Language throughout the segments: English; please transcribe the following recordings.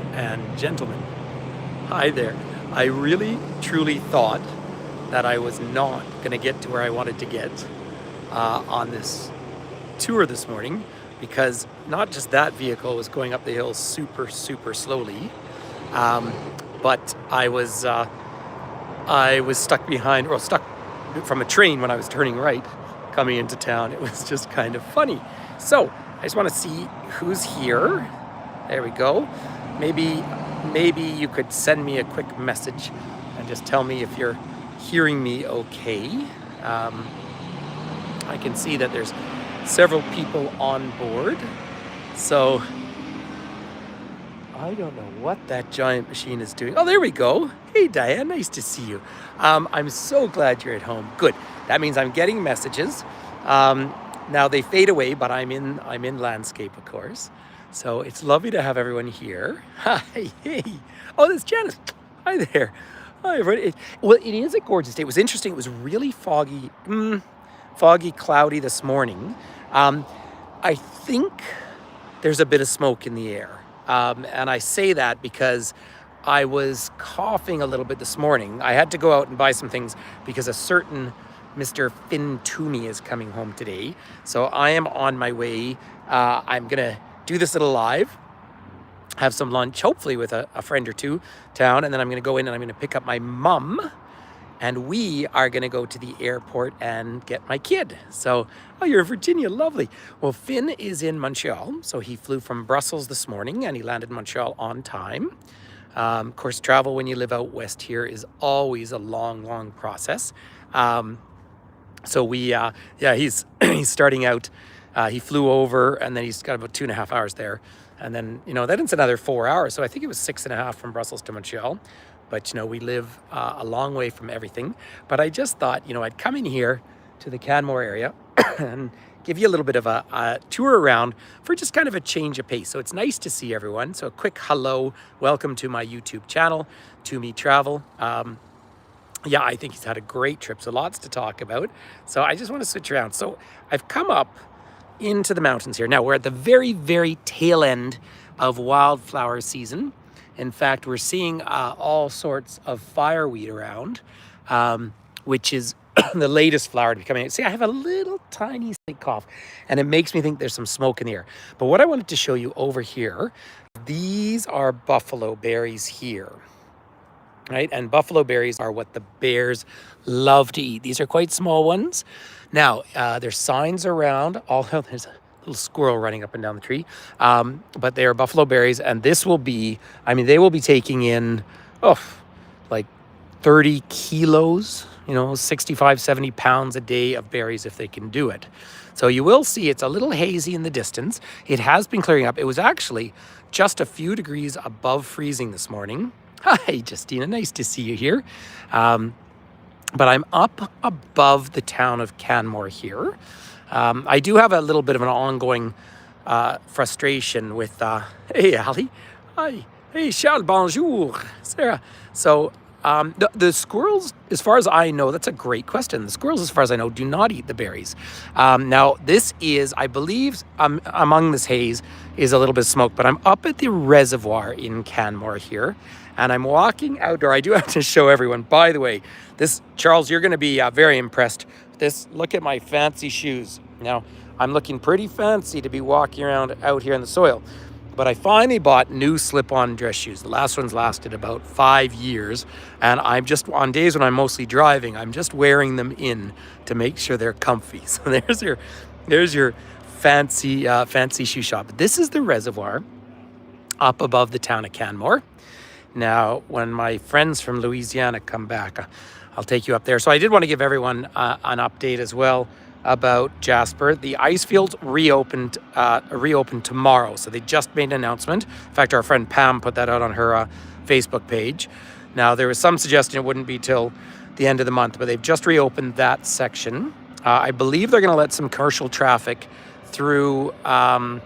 Ladies and gentlemen, hi there. I really truly thought that I was not going to get to where I wanted to get on this tour this morning, because not just that vehicle was going up the hill super slowly, but I was stuck behind, or stuck from a train when I was turning right coming into town. It was just kind of funny. So I just want to see who's here. There we go. Maybe you could send me a quick message and just tell me if you're hearing me okay. I can see that there's several people on board. So I don't know what that giant machine is doing. Oh, there we go. Hey, Diane, nice to see you. I'm so glad you're at home. Good. That means I'm getting messages. Now they fade away, but I'm in landscape, of course. So it's lovely to have everyone here. Hi, hey. Oh, there's Janice. Hi there. Hi, everybody. Well, it is a gorgeous day. It was interesting. It was really foggy, cloudy this morning. I think there's a bit of smoke in the air. And I say that because I was coughing a little bit this morning. I had to go out and buy some things because a certain Mr. Finn Toomey is coming home today. So I am on my way. I'm going to do this little live, have some lunch, hopefully with a friend or two town, and then I'm going to go in and I'm going to pick up my mum, and we are going to go to the airport and get my kid. So, oh, you're in Virginia, lovely. Well, Finn is in Montreal, so he flew from Brussels this morning and he landed in Montreal on time. Of course, travel when you live out west here is always a long process. So he's starting out. He flew over and then he's got about 2.5 hours there. And then, then it's another 4 hours. So I think it was 6.5 from Brussels to Montreal. But, we live a long way from everything. But I just thought, I'd come in here to the Canmore area and give you a little bit of a tour around for just kind of a change of pace. So it's nice to see everyone. So a quick hello, welcome to my YouTube channel, To Me Travel. Yeah, I think he's had a great trip. So lots to talk about. So I just want to switch around. So I've come up into the mountains here. Now we're at the very tail end of wildflower season. In fact, we're seeing all sorts of fireweed around, which is the latest flower to be coming out. See, I have a little tiny slight cough, and it makes me think there's some smoke in the air. But what I wanted to show you over here, these are buffalo berries here. Right? And buffalo berries are what the bears love to eat. These are quite small ones. Now, there's signs around. Although there's a little squirrel running up and down the tree. But they are buffalo berries. And this will be, they will be taking in, like 30 kilos, 65, 70 pounds a day of berries if they can do it. So you will see it's a little hazy in the distance. It has been clearing up. It was actually just a few degrees above freezing this morning. Hi, Justina. Nice to see you here. But I'm up above the town of Canmore here. I do have a little bit of an ongoing frustration with, hey, Ali. Hi. Hey, Charles, bonjour. Sarah. So the squirrels, as far as I know, that's a great question. The squirrels, as far as I know, do not eat the berries. Now, this is, I believe, among this haze is a little bit of smoke, but I'm up at the reservoir in Canmore here. And I'm walking outdoor. I do have to show everyone, by the way, this, Charles, you're going to be very impressed with this. Look at my fancy shoes. Now, I'm looking pretty fancy to be walking around out here in the soil. But I finally bought new slip-on dress shoes. The last ones lasted about 5 years. And I'm just, on days when I'm mostly driving, I'm just wearing them in to make sure they're comfy. So there's your fancy shoe shop. This is the reservoir up above the town of Canmore. Now, when my friends from Louisiana come back, I'll take you up there. So I did want to give everyone an update as well about Jasper. The ice fields reopened tomorrow. So they just made an announcement. In fact, our friend Pam put that out on her Facebook page. Now, there was some suggestion it wouldn't be till the end of the month, but they've just reopened that section. I believe they're going to let some commercial traffic through the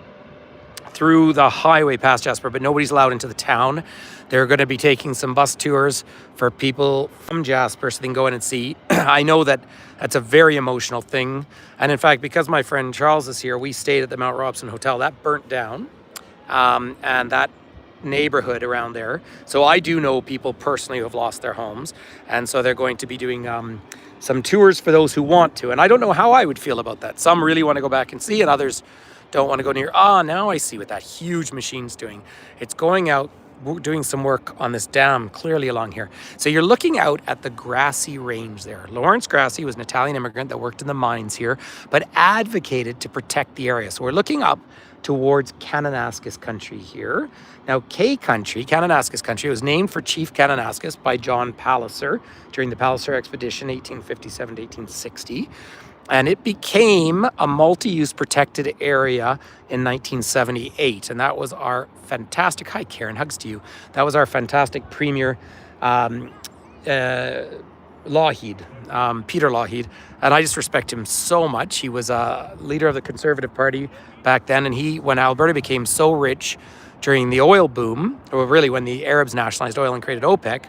highway past Jasper, but nobody's allowed into the town. They're going to be taking some bus tours for people from Jasper so they can go in and see. I know that that's a very emotional thing. And in fact, because my friend Charles is here, we stayed at the Mount Robson Hotel. That burnt down. And that neighborhood around there. So I do know people personally who have lost their homes. And so they're going to be doing some tours for those who want to. And I don't know how I would feel about that. Some really want to go back and see, and others don't want to go near. Now I see what that huge machine's doing. It's going out, doing some work on this dam clearly along here. So you're looking out at the Grassi Range there. Lawrence Grassi was an Italian immigrant that worked in the mines here, but advocated to protect the area. So we're looking up towards Kananaskis country here. Now, K country, Kananaskis country, was named for Chief Kananaskis by John Palliser during the Palliser expedition, 1857 to 1860. And it became a multi-use protected area in 1978. And that was our fantastic, hi Karen, hugs to you. That was our fantastic Premier Lougheed, Peter Lougheed. And I just respect him so much. He was a leader of the Conservative Party back then. And when Alberta became so rich during the oil boom, or really when the Arabs nationalized oil and created OPEC,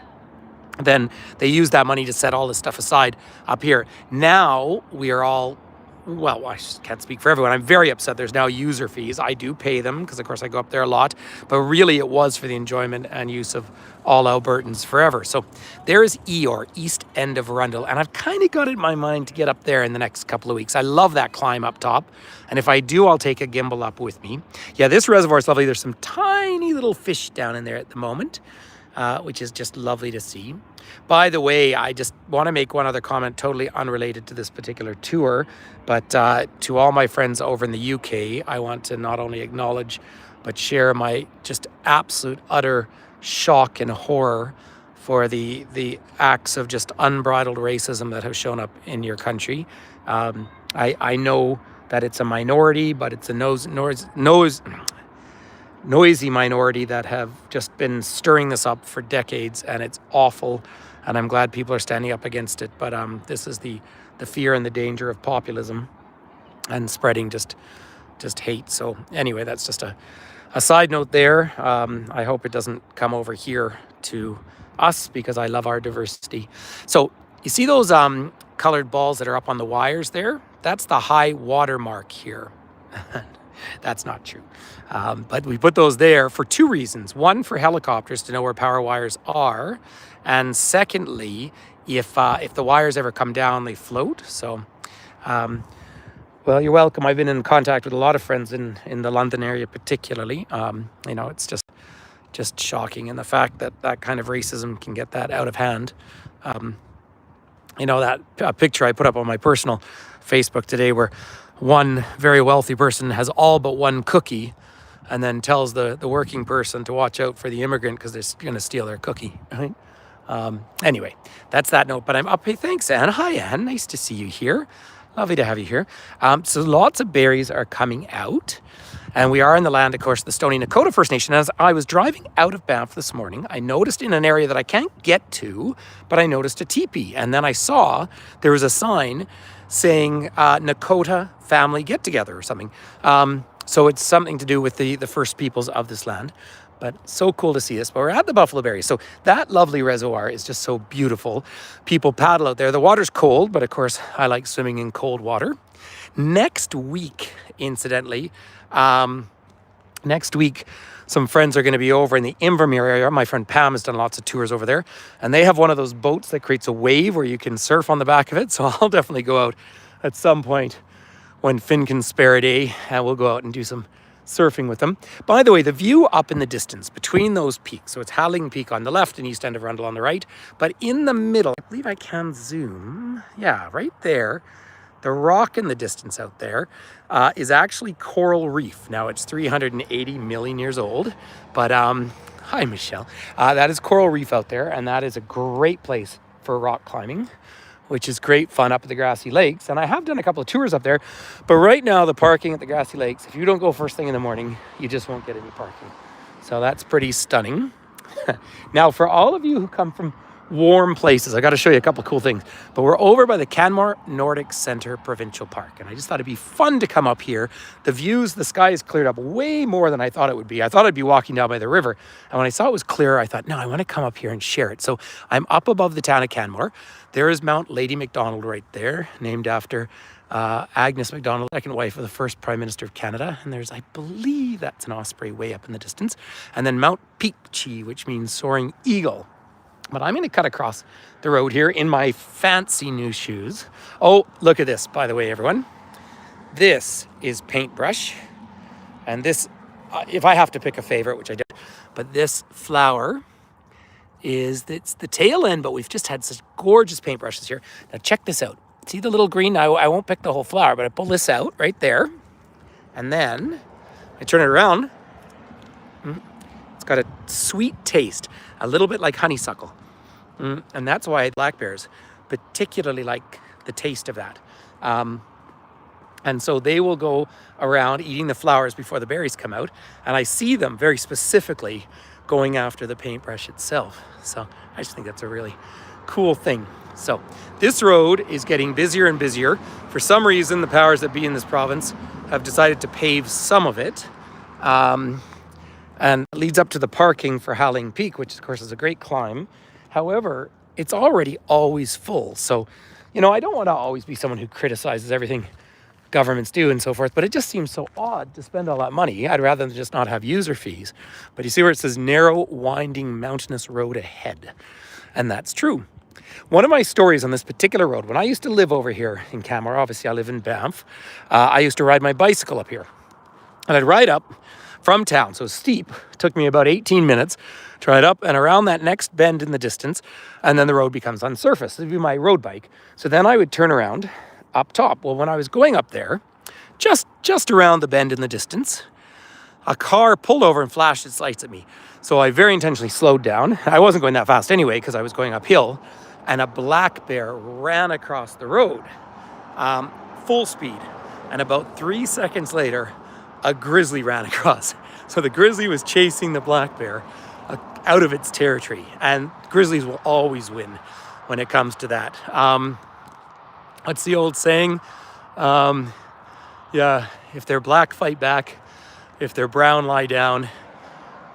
then they used that money to set all this stuff aside up here. Now we are all, well, I can't speak for everyone. I'm very upset there's now user fees. I do pay them because, of course, I go up there a lot. But really, it was for the enjoyment and use of all Albertans forever. So there is Eeyore, east end of Arundel. And I've kind of got it in my mind to get up there in the next couple of weeks. I love that climb up top. And if I do, I'll take a gimbal up with me. Yeah, this reservoir is lovely. There's some tiny little fish down in there at the moment. Which is just lovely to see. By the way, I just want to make one other comment totally unrelated to this particular tour, but to all my friends over in the UK, I want to not only acknowledge, but share my just absolute utter shock and horror for the acts of just unbridled racism that have shown up in your country. I know that it's a minority, but it's a noisy minority that have just been stirring this up for decades, and it's awful, and I'm glad people are standing up against it. But this is the fear and the danger of populism and spreading just hate. So anyway, that's just a side note there. I hope it doesn't come over here to us because I love our diversity. So you see those colored balls that are up on the wires there? That's the high water mark here. That's not true. But we put those there for two reasons. One, for helicopters to know where power wires are. And secondly, if the wires ever come down, they float. So, well, you're welcome. I've been in contact with a lot of friends in the London area particularly. It's just shocking. And the fact that kind of racism can get that out of hand. That picture I put up on my personal Facebook today where one very wealthy person has all but one cookie and then tells the working person to watch out for the immigrant because they're going to steal their cookie, right? Anyway, that's that note. But I'm up. Hey, thanks, Anne. Hi, Anne. Nice to see you here. Lovely to have you here. So lots of berries are coming out. And we are in the land, of course, the Stoney Nakoda First Nation. As I was driving out of Banff this morning, I noticed in an area that I can't get to, but I noticed a teepee. And then I saw there was a sign saying Nakota family get together or something. So it's something to do with the first peoples of this land. But so cool to see this. But we're at the Buffalo Berry. So that lovely reservoir is just so beautiful. People paddle out there. The water's cold, but of course I like swimming in cold water. Next week, incidentally, some friends are going to be over in the Invermere area. My friend Pam has done lots of tours over there. And they have one of those boats that creates a wave where you can surf on the back of it. So I'll definitely go out at some point when Finn can spare a day. And we'll go out and do some surfing with them. By the way, the view up in the distance between those peaks. So it's Halling Peak on the left and east end of Rundle on the right. But in the middle, I believe I can zoom. Yeah, right there. The rock in the distance out there is actually coral reef. Now it's 380 million years old, but hi Michelle. That is coral reef out there, and that is a great place for rock climbing, which is great fun up at the Grassy Lakes. And I have done a couple of tours up there, but right now the parking at the Grassy Lakes, if you don't go first thing in the morning, you just won't get any parking. So that's pretty stunning. Now for all of you who come from warm places, I got to show you a couple of cool things. But we're over by the Canmore Nordic Centre Provincial Park, and I just thought it'd be fun to come up here. The views, the sky is cleared up way more than I thought it would be. I thought I'd be walking down by the river, and when I saw it was clear, I thought, no, I want to come up here and share it. So I'm up above the town of Canmore. There is Mount Lady Macdonald right there, named after Agnes MacDonald, second wife of the first Prime Minister of Canada. And there's, I believe that's an osprey way up in the distance. And then Mount Peakchi, which means soaring eagle. But I'm going to cut across the road here in my fancy new shoes. Oh, look at this, by the way, everyone. This is paintbrush. And this, if I have to pick a favorite, which I don't, but this flower it's the tail end, but we've just had such gorgeous paintbrushes here. Now check this out. See the little green? I won't pick the whole flower, but I pull this out right there. And then I turn it around. It's got a sweet taste, a little bit like honeysuckle. And that's why black bears particularly like the taste of that. And so they will go around eating the flowers before the berries come out. And I see them very specifically going after the paintbrush itself. So I just think that's a really cool thing. So this road is getting busier and busier. For some reason, the powers that be in this province have decided to pave some of it. And it leads up to the parking for Howling Peak, which of course is a great climb. However, it's already always full. So, you know, I don't want to always be someone who criticizes everything governments do and so forth, but it just seems so odd to spend all that money. I'd rather just not have user fees. But you see where it says narrow, winding, mountainous road ahead. And that's true. One of my stories on this particular road, when I used to live over here in Canmore, obviously I live in Banff, I used to ride my bicycle up here. And I'd ride up from town, so steep. It took me about 18 minutes to ride up and around that next bend in the distance, and then the road becomes unsurfaced. It would be my road bike. So then I would turn around up top. Well, when I was going up there, just around the bend in the distance, a car pulled over and flashed its lights at me. So I very intentionally slowed down. I wasn't going that fast anyway because I was going uphill, and a black bear ran across the road, full speed. And about 3 seconds later, a grizzly ran across. So the grizzly was chasing the black bear out of its territory. And grizzlies will always win when it comes to that. What's the old saying? Yeah, if they're black, fight back. If they're brown, lie down.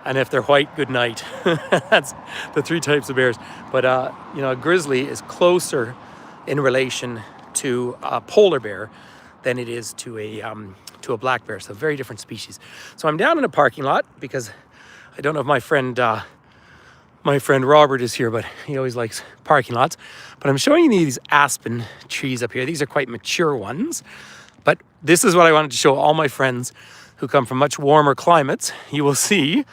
And if they're white, good night. That's the three types of bears. But, you know, a grizzly is closer in relation to a polar bear than it is to a black bear. So very different species. So I'm down in a parking lot because I don't know if my friend Robert is here, but he always likes parking lots. But I'm showing you these aspen trees up here. These are quite mature ones. But this is what I wanted to show all my friends who come from much warmer climates. You will see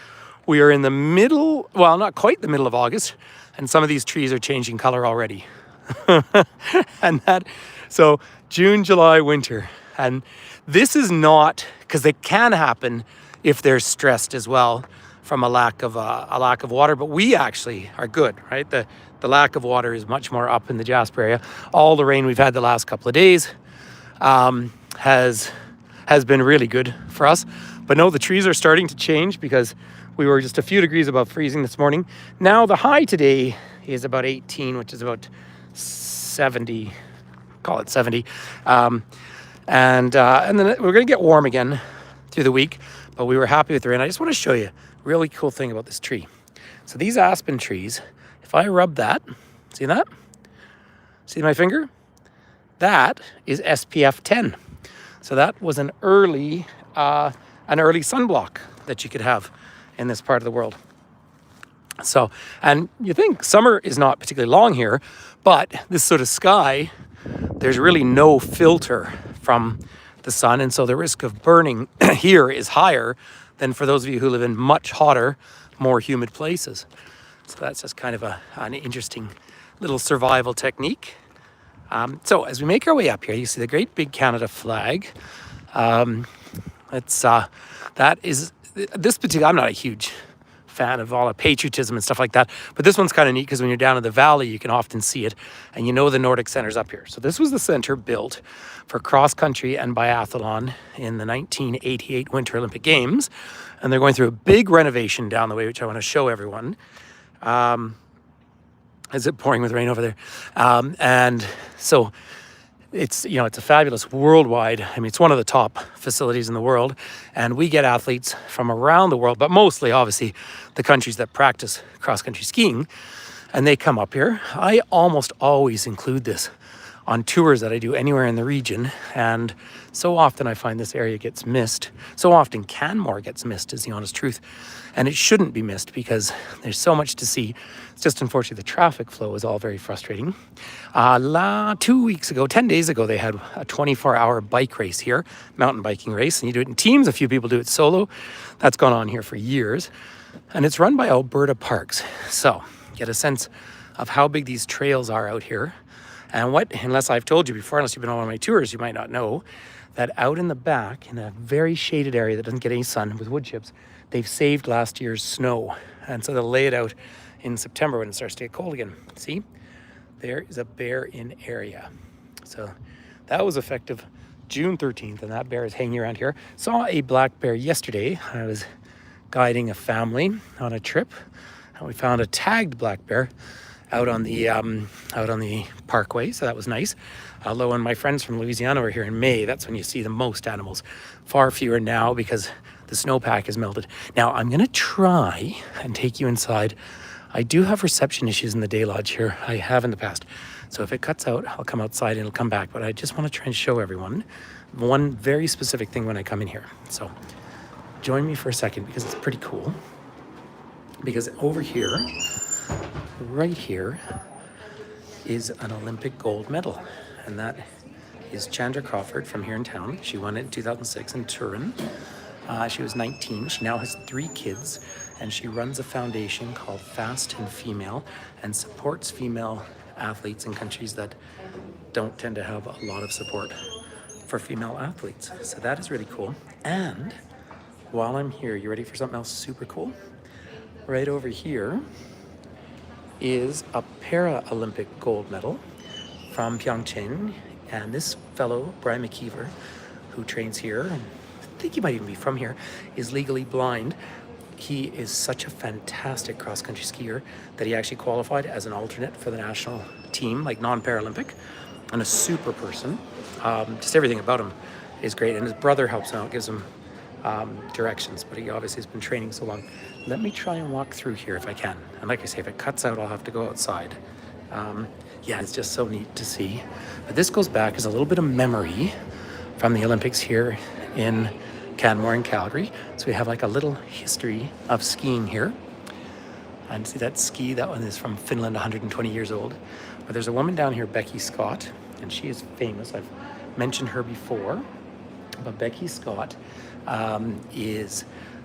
we are in the middle, well, not quite the middle of August, and some of these trees are changing color already. So June, July, winter. And this is not, because they can happen if they're stressed as well from a lack of water, but we actually are good, right? The lack of water is much more up in the Jasper area. All the rain we've had the last couple of days has been really good for us. But no, the trees are starting to change because we were just a few degrees above freezing this morning. Now the high today is about 18, which is about 70, call it 70. And then we're going to get warm again through the week, but we were happy with the rain. I just want to show you a really cool thing about this tree. So these aspen trees, if I rub that, see that? See my finger? That is SPF 10. So that was an early sunblock that you could have in this part of the world. So, and you think summer is not particularly long here, but this sort of sky, there's really no filter from the sun. And so the risk of burning here is higher than for those of you who live in much hotter, more humid places. So that's just kind of an interesting little survival technique. So as we make our way up here, you see the great big Canada flag. That is this particular, I'm not a huge fan of all the patriotism and stuff like that, but this one's kind of neat because when you're down in the valley, you can often see it, and you know the Nordic Center's up here. So this was the center built for cross country and biathlon in the 1988 Winter Olympic Games, and they're going through a big renovation down the way, which I want to show everyone. Is it pouring with rain over there? And so it's a fabulous worldwide, I mean, it's one of the top facilities in the world, and we get athletes from around the world, but mostly obviously the countries that practice cross-country skiing, and they come up here. I almost always include this on tours that I do anywhere in the region. And so often I find this area gets missed. So often Canmore gets missed, is the honest truth. And it shouldn't be missed because there's so much to see. It's just unfortunately the traffic flow is all very frustrating. 2 weeks ago, 10 days ago, they had a 24-hour bike race here, mountain biking race. And you do it in teams. A few people do it solo. That's gone on here for years. And it's run by Alberta Parks. So get a sense of how big these trails are out here. And what, unless I've told you before, unless you've been on one of my tours, you might not know that out in the back, in a very shaded area that doesn't get any sun with wood chips, they've saved last year's snow. And so they'll lay it out in September when it starts to get cold again. See, there is a bear in area. So that was effective June 13th, and that bear is hanging around here. Saw a black bear yesterday. I was guiding a family on a trip, and we found a tagged black bear out on the parkway, so that was nice. Although when my friends from Louisiana were here in May, that's when you see the most animals. Far fewer now because the snowpack has melted. Now I'm gonna try and take you inside. I do have reception issues in the day lodge here. I have in the past. So if it cuts out, I'll come outside and it'll come back. But I just want to try and show everyone one very specific thing when I come in here. So join me for a second because it's pretty cool. Because over here, right here, is an Olympic gold medal. And that is Chandra Crawford from here in town. She won it in 2006 in Turin. She was 19. She now has 3 kids, and she runs a foundation called Fast and Female and supports female athletes in countries that don't tend to have a lot of support for female athletes. So that is really cool. And while I'm here, you ready for something else super cool? Right over here is a Paralympic gold medal from Pyeongchang. And this fellow, Brian McKeever, who trains here, and I think he might even be from here, is legally blind. He is such a fantastic cross-country skier that he actually qualified as an alternate for the national team, like non-Paralympic, and a super person. Just everything about him is great. And his brother helps him out, gives him directions, but he obviously has been training so long. Let me try and walk through here if I can. And like I say, if it cuts out, I'll have to go outside. Yeah, it's just so neat to see. But this goes back as a little bit of memory from the Olympics here in Canmore and Calgary. So we have like a little history of skiing here. And see that ski, that one is from Finland, 120 years old. But there's a woman down here, Becky Scott, and she is famous. I've mentioned her before. But Becky Scott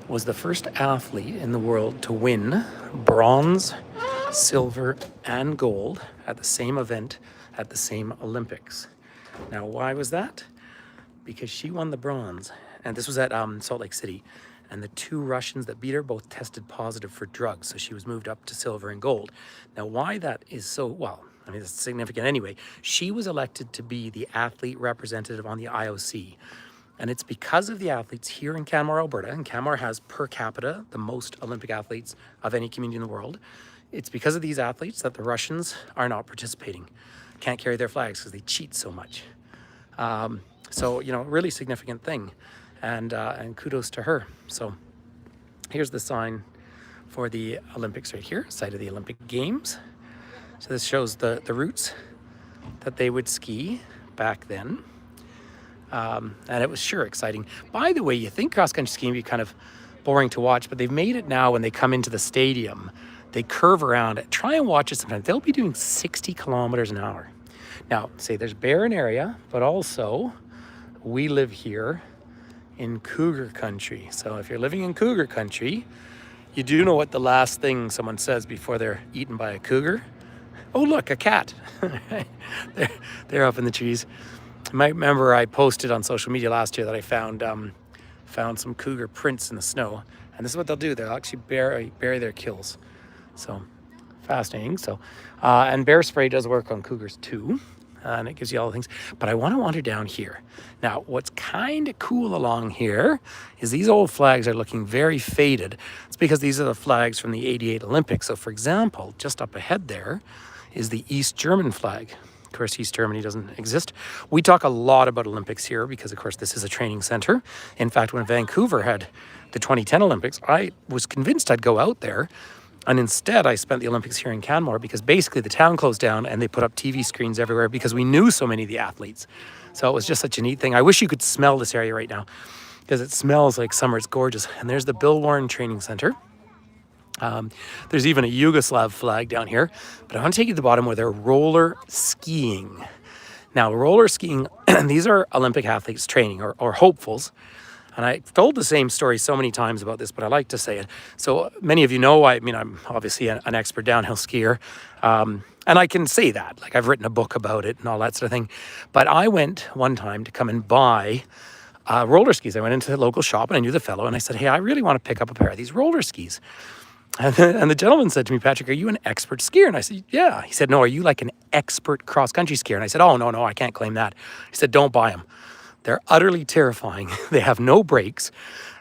was the first athlete in the world to win bronze, silver, and gold at the same event at the same Olympics. Now, why was that? Because she won the bronze, and this was at Salt Lake City, and the 2 Russians that beat her both tested positive for drugs, so she was moved up to silver and gold. Now, why that is so, well, I mean, it's significant anyway. She was elected to be the athlete representative on the IOC. And it's because of the athletes here in Canmore, Alberta, and Canmore has per capita the most Olympic athletes of any community in the world. It's because of these athletes that the Russians are not participating, can't carry their flags because they cheat so much. So, you know, really significant thing, and kudos to her. So here's the sign for the Olympics right here, site of the Olympic Games. So this shows the routes that they would ski back then. And it was sure exciting. By the way, you think cross-country skiing would be kind of boring to watch, but they've made it now when they come into the stadium, they curve around it. Try and watch it sometime. They'll be doing 60 kilometers an hour. Now, say there's barren area, but also we live here in cougar country. So if you're living in cougar country, you do know what the last thing someone says before they're eaten by a cougar. Oh, look, a cat. they're up in the trees. You might remember I posted on social media last year that I found some cougar prints in the snow. And this is what they'll do. They'll actually bury their kills. So fascinating. So, and bear spray does work on cougars too. And it gives you all the things. But I want to wander down here. Now, what's kind of cool along here is these old flags are looking very faded. It's because these are the flags from the '88 Olympics. So, for example, just up ahead there is the East German flag. Of course, East Germany doesn't exist. We talk a lot about Olympics here because, of course, this is a training center. In fact, when Vancouver had the 2010 Olympics, I was convinced I'd go out there And instead, I spent the Olympics here in Canmore because basically the town closed down and they put up TV screens everywhere because we knew so many of the athletes. So it was just such a neat thing. I wish you could smell this area right now because it smells like summer. It's gorgeous. And there's the Bill Warren Training Center. There's even a Yugoslav flag down here. But I want to take you to the bottom where they're roller skiing. Now, roller skiing, these are Olympic athletes training or hopefuls. And I've told the same story so many times about this, but I like to say it. So many of you know, I mean, I'm obviously an expert downhill skier. And I can say that, like I've written a book about it and all that sort of thing. But I went one time to come and buy roller skis. I went into the local shop and I knew the fellow and I said, hey, I really want to pick up a pair of these roller skis. And the gentleman said to me, Patrick, are you an expert skier? And I said, yeah. He said, no, are you like an expert cross-country skier? And I said, oh, no, I can't claim that. He said, don't buy them. They're utterly terrifying. They have no brakes,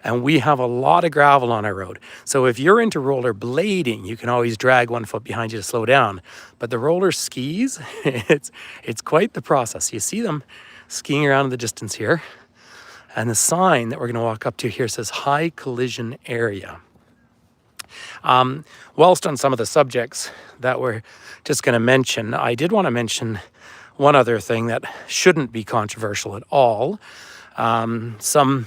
and we have a lot of gravel on our road. So if you're into roller blading, you can always drag one foot behind you to slow down. But the roller skis, it's quite the process. You see them skiing around in the distance here, and the sign that we're going to walk up to here says high collision area. Whilst on some of the subjects that we're just going to mention, I did want to mention one other thing that shouldn't be controversial at all. Some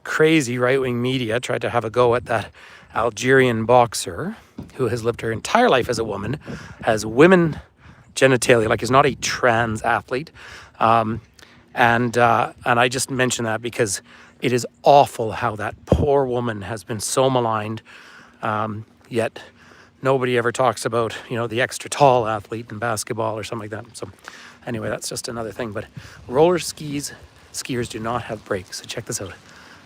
crazy right-wing media tried to have a go at that Algerian boxer who has lived her entire life as a woman, has women genitalia, like is not a trans athlete. And I just mention that because it is awful how that poor woman has been so maligned, yet nobody ever talks about, the extra tall athlete in basketball or something like that. So anyway, that's just another thing. But roller skiers do not have brakes. So check this out.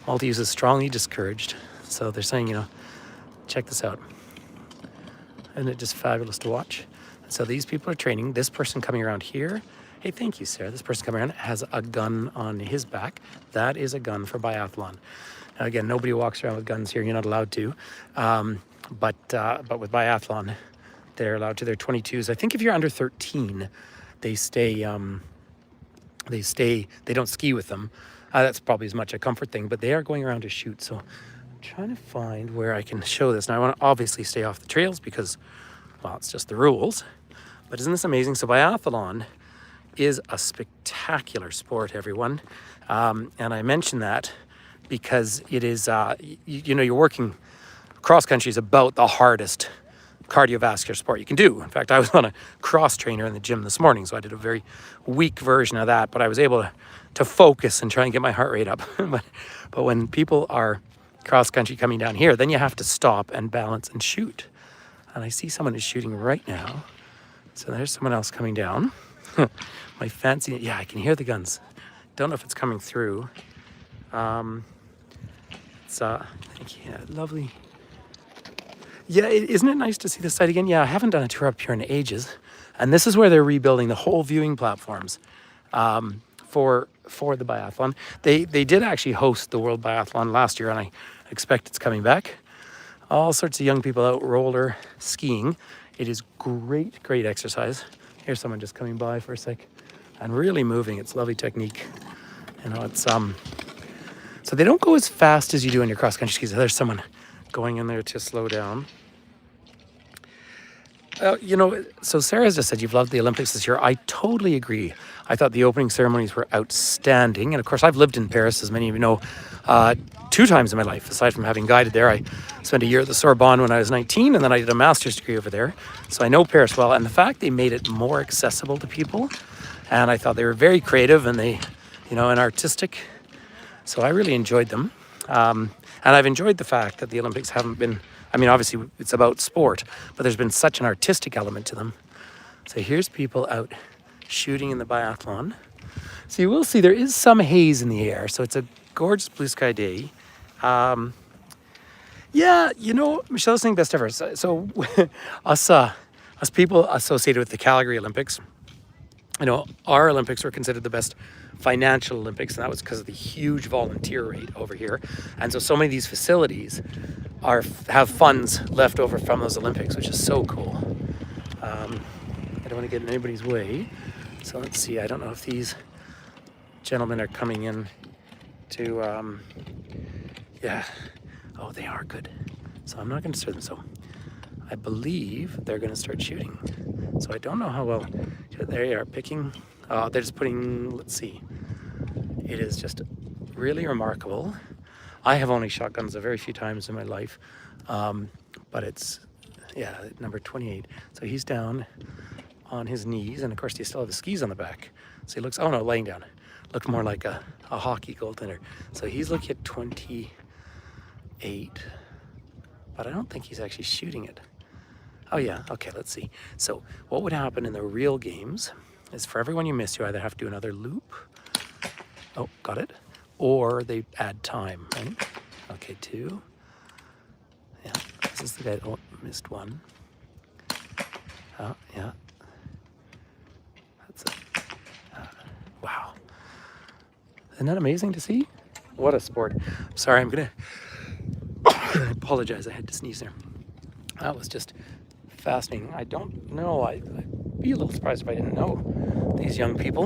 Multi-use is strongly discouraged. So they're saying, check this out. Isn't it just fabulous to watch? So these people are training. This person coming around here, hey, thank you, Sarah. This person coming around has a gun on his back. That is a gun for biathlon. Now, again, nobody walks around with guns here. You're not allowed to. But with biathlon, they're allowed to. They're 22s. I think if you're under 13, they don't ski with them. That's probably as much a comfort thing, but they are going around to shoot. So I'm trying to find where I can show this. Now I want to obviously stay off the trails because, well, it's just the rules. But isn't this amazing? So biathlon is a spectacular sport, everyone. And I mention that because it is, you're working. Cross country is about the hardest cardiovascular sport you can do. In fact, I was on a cross trainer in the gym this morning, so I did a very weak version of that, but I was able to focus and try and get my heart rate up. but when people are cross country coming down here, then you have to stop and balance and shoot. And I see someone is shooting right now. So there's someone else coming down. My fancy, yeah, I can hear the guns. Don't know if it's coming through. It's lovely. Yeah, isn't it nice to see the site again? Yeah, I haven't done a tour up here in ages. And this is where they're rebuilding the whole viewing platforms for the biathlon. They did actually host the World Biathlon last year, and I expect it's coming back. All sorts of young people out roller skiing. It is great exercise. Here's someone just coming by for a sec and really moving. It's lovely technique. It's so they don't go as fast as you do on your cross country skis. There's someone going in there to slow down. So Sarah just said you've loved the Olympics this year. I totally agree. I thought the opening ceremonies were outstanding. And of course, I've lived in Paris, as many of you know, 2 times in my life. Aside from having guided there, I spent a year at the Sorbonne when I was 19, and then I did a master's degree over there. So I know Paris well. And the fact they made it more accessible to people, and I thought they were very creative and they, and artistic. So I really enjoyed them. And I've enjoyed the fact that the Olympics haven't been, obviously it's about sport, but there's been such an artistic element to them. So here's people out shooting in the biathlon. So you will see there is some haze in the air. So it's a gorgeous blue sky day. Michelle's saying best ever. So us people associated with the Calgary Olympics, our Olympics were considered the best financial Olympics, and that was because of the huge volunteer rate over here. And so many of these facilities have funds left over from those Olympics, which is so cool. I don't want to get in anybody's way. So let's see. I don't know if these gentlemen are coming in to, Oh, they are good. So I'm not going to disturb them. So I believe they're going to start shooting. So I don't know how well. There you are picking. They're just putting, let's see. It is just really remarkable. I have only shot guns a very few times in my life, but it's, yeah, number 28. So he's down on his knees, and of course, he still have his skis on the back. So he looks, oh no, laying down. Looked more like a hockey goaltender. So he's looking at 28, but I don't think he's actually shooting it. Oh yeah, okay, let's see. So what would happen in the real games is for every one you miss, you either have to do another loop. Oh, got it. Or they add time, right? Okay, 2. Yeah, this is the guy that missed 1. Oh, yeah. That's it. Wow. Isn't that amazing to see? What a sport. Sorry, I'm gonna I apologize, I had to sneeze there. That was just fascinating. I don't know, I'd be a little surprised if I didn't know these young people.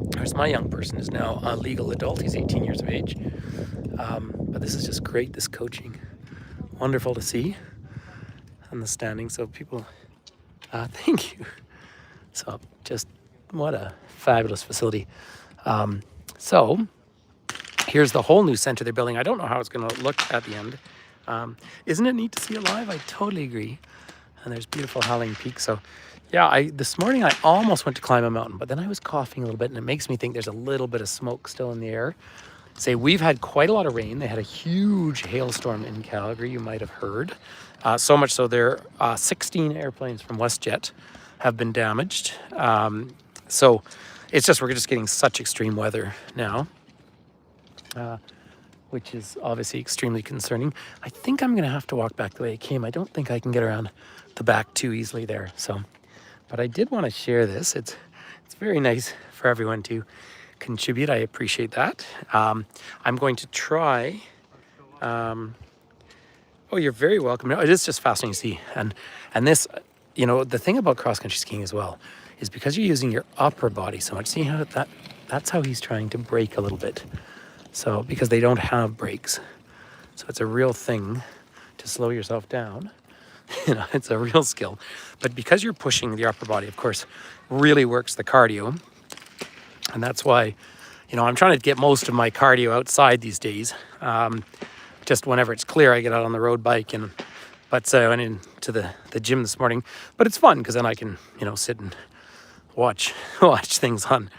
Of course, my young person is now a legal adult. He's 18 years of age. But this is just great, this coaching. Wonderful to see. And the standing, so people, thank you. So just, what a fabulous facility. So here's the whole new center they're building. I don't know how it's going to look at the end. Isn't it neat to see it live? I totally agree. And there's beautiful Howling Peak. So yeah, this morning I almost went to climb a mountain, but then I was coughing a little bit, and it makes me think there's a little bit of smoke still in the air. Say, we've had quite a lot of rain. They had a huge hailstorm in Calgary, you might have heard. So much so there, 16 airplanes from WestJet have been damaged. So it's just, we're just getting such extreme weather now, which is obviously extremely concerning. I think I'm gonna have to walk back the way I came. I don't think I can get around the back too easily there. So, but I did want to share this. It's very nice for everyone to contribute. I appreciate that. I'm going to try. Oh, you're very welcome. No, it is just fascinating to see. And this, you know, the thing about cross-country skiing as well is because you're using your upper body so much. See how that's how he's trying to brake a little bit. So because they don't have brakes, so it's a real thing to slow yourself down. You know, it's a real skill. But because you're pushing the upper body, of course, really works the cardio. And that's why, you know, I'm trying to get most of my cardio outside these days. Just whenever it's clear, I get out on the road bike. But I went into the gym this morning. But it's fun because then I can, you know, sit and watch things on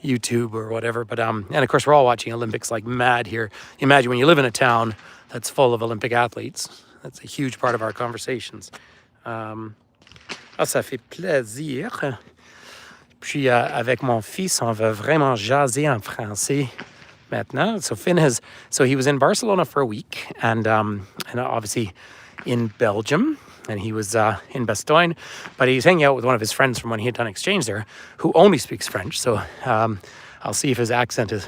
YouTube or whatever. But and of course, we're all watching Olympics like mad here. Imagine when you live in a town that's full of Olympic athletes. That's a huge part of our conversations. Ça fait plaisir. Puis avec mon fils, on va vraiment jaser en français maintenant. So he was in Barcelona for a week, and obviously in Belgium, and he was in Bastogne, but he's hanging out with one of his friends from when he had done exchange there, who only speaks French. So I'll see if his accent has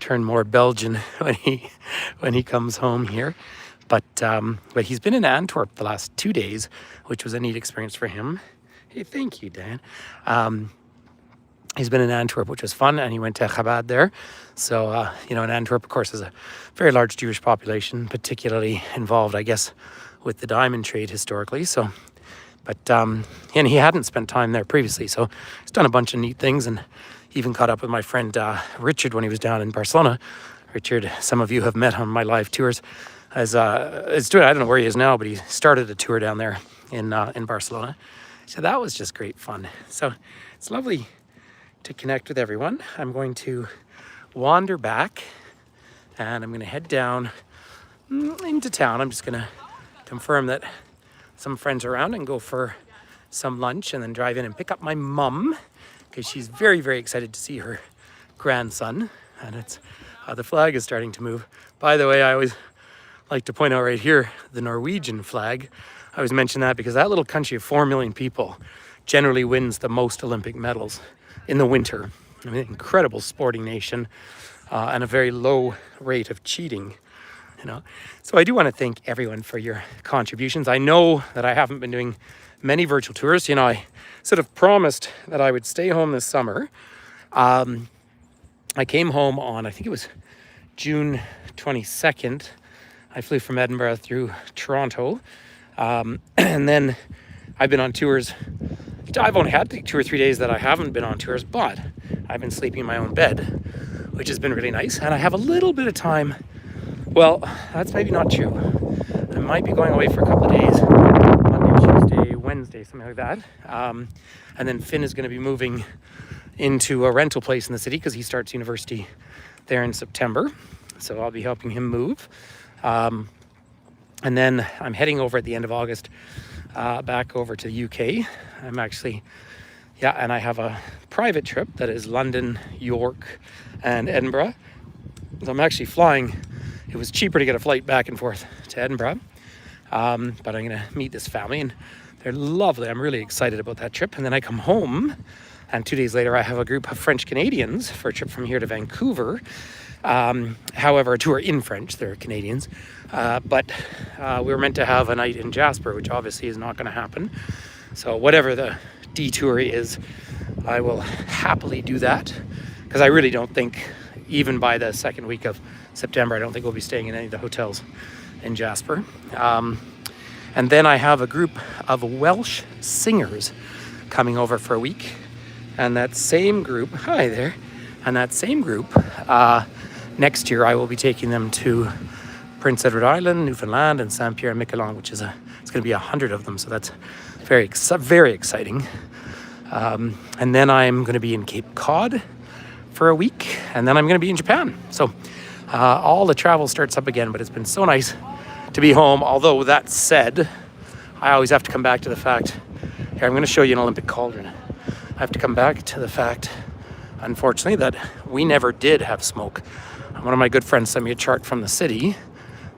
turned more Belgian when he comes home here. But he's been in Antwerp the last 2 days, which was a neat experience for him. Hey, thank you, Dan. He's been in Antwerp, which was fun, and he went to Chabad there. So, you know, in Antwerp, of course, is a very large Jewish population, particularly involved, I guess, with the diamond trade historically. So, but, and he hadn't spent time there previously, so he's done a bunch of neat things, and even caught up with my friend Richard when he was down in Barcelona. Richard, some of you have met on my live tours. I don't know where he is now, but he started a tour down there in Barcelona. So that was just great fun. So it's lovely to connect with everyone. I'm going to wander back, and I'm going to head down into town. I'm just going to confirm that some friends are around and go for some lunch, and then drive in and pick up my mum, because she's very, very excited to see her grandson. And it's the flag is starting to move. By the way, I always like to point out right here the Norwegian flag. I always mention that because that little country of 4 million people generally wins the most Olympic medals in the winter. I mean, incredible sporting nation, and a very low rate of cheating, you know. So I do want to thank everyone for your contributions. I know that I haven't been doing many virtual tours. You know, I sort of promised that I would stay home this summer. I came home on, I think it was June 22nd. I flew from Edinburgh through Toronto, And then I've been on tours. I've only had 2 or 3 days that I haven't been on tours, but I've been sleeping in my own bed, which has been really nice. And I have a little bit of time. Well, that's maybe not true. I might be going away for a couple of days, Monday, Tuesday, Wednesday, something like that. And then Finn is going to be moving into a rental place in the city because he starts university there in September. So I'll be helping him move. And then I'm heading over at the end of August back over to the UK. I'm actually, and I have a private trip that is London, York, and Edinburgh. So I'm actually flying. It was cheaper to get a flight back and forth to Edinburgh. But I'm going to meet this family, and they're lovely. I'm really excited about that trip. And then I come home, and 2 days later, I have a group of French Canadians for a trip from here to Vancouver. However, a tour in French. They're Canadians. But we were meant to have a night in Jasper, which obviously is not going to happen. So whatever the detour is, I will happily do that, because I really don't think, even by the second week of September, I don't think we'll be staying in any of the hotels in Jasper. And then I have a group of Welsh singers coming over for a week. And that same group, hi there, and that same group, next year I will be taking them to Prince Edward Island, Newfoundland, and Saint Pierre and Miquelon, which is it's going to be 100 of them. So that's very exciting. And then I'm going to be in Cape Cod for a week, and then I'm going to be in Japan. So all the travel starts up again, but it's been so nice to be home. Although that said, I always have to come back to the fact, here, I'm going to show you an Olympic cauldron. I have to come back to the fact, unfortunately, that we never did have smoke. One of my good friends sent me a chart from the city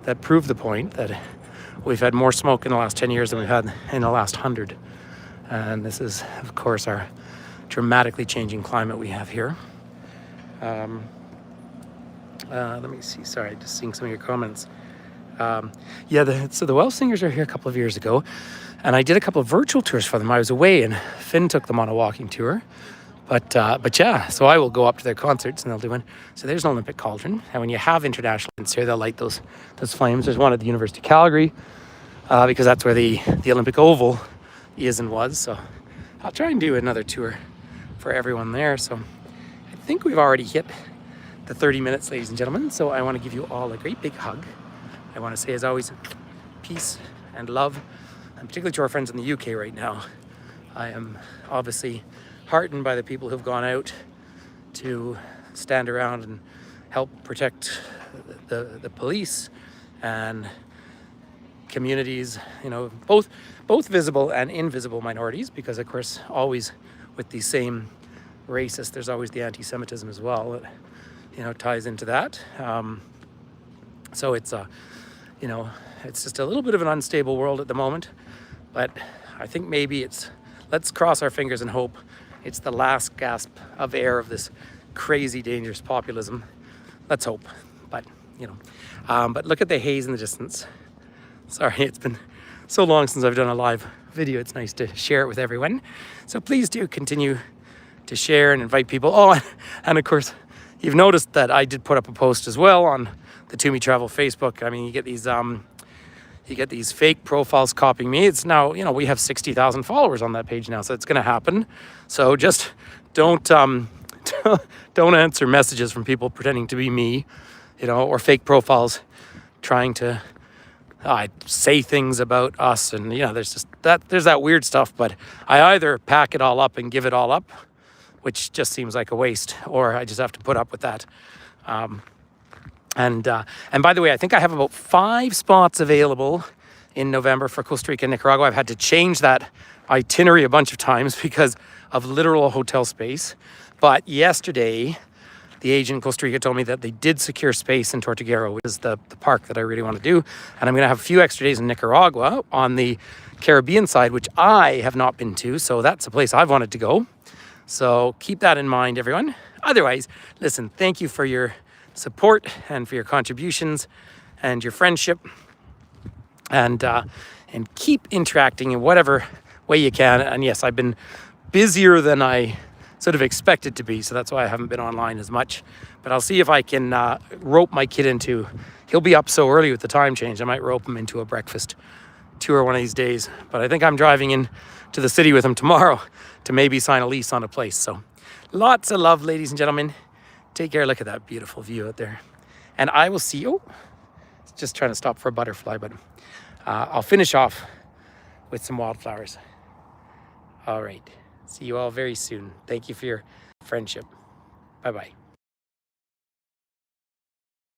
that proved the point that we've had more smoke in the last 10 years than we've had in the last 100. And this is, of course, our dramatically changing climate we have here. Let me see. Sorry, just seeing some of your comments. So the Welsh singers are here a couple of years ago, and I did a couple of virtual tours for them. I was away, and Finn took them on a walking tour. But yeah, so I will go up to their concerts, and they'll do one. So there's an Olympic cauldron, and when you have international events here, they'll light those flames. There's one at the University of Calgary, because that's where the Olympic Oval is and was. So I'll try and do another tour for everyone there. So I think we've already hit the 30 minutes, ladies and gentlemen. So I want to give you all a great big hug. I want to say, as always, peace and love, and particularly to our friends in the UK right now. I am obviously heartened by the people who've gone out to stand around and help protect the police and communities, both visible and invisible minorities, because of course always with these same racists, there's always the anti-Semitism as well that ties into that. So it's it's just a little bit of an unstable world at the moment, but I think maybe let's cross our fingers and hope it's the last gasp of air of this crazy, dangerous populism. Let's hope. But look at the haze in the distance. Sorry, it's been so long since I've done a live video. It's nice to share it with everyone. So please do continue to share and invite people. Oh, and of course, you've noticed that I did put up a post as well on the To Me Travel Facebook. I mean, you get these fake profiles copying me. It's now, we have 60,000 followers on that page now, so it's going to happen. So just don't answer messages from people pretending to be me, or fake profiles trying to say things about us. And there's that weird stuff. But I either pack it all up and give it all up, which just seems like a waste, or I just have to put up with that. And by the way, I think I have about 5 spots available in November for Costa Rica and Nicaragua. I've had to change that itinerary a bunch of times because of literal hotel space. But yesterday, the agent in Costa Rica told me that they did secure space in Tortuguero, which is the park that I really want to do. And I'm going to have a few extra days in Nicaragua on the Caribbean side, which I have not been to. So that's a place I've wanted to go. So keep that in mind, everyone. Otherwise, listen, thank you for your support and for your contributions and your friendship, and keep interacting in whatever way you can. And yes, I've been busier than I sort of expected to be, so that's why I haven't been online as much. But I'll see if I can rope my kid into, he'll be up so early with the time change, I might rope him into a breakfast tour one of these days. But I think I'm driving in to the city with him tomorrow to maybe sign a lease on a place. So lots of love, ladies and gentlemen. Take care. Look at that beautiful view out there. And I will see you. Just trying to stop for a butterfly, but I'll finish off with some wildflowers. All right. See you all very soon. Thank you for your friendship. Bye-bye.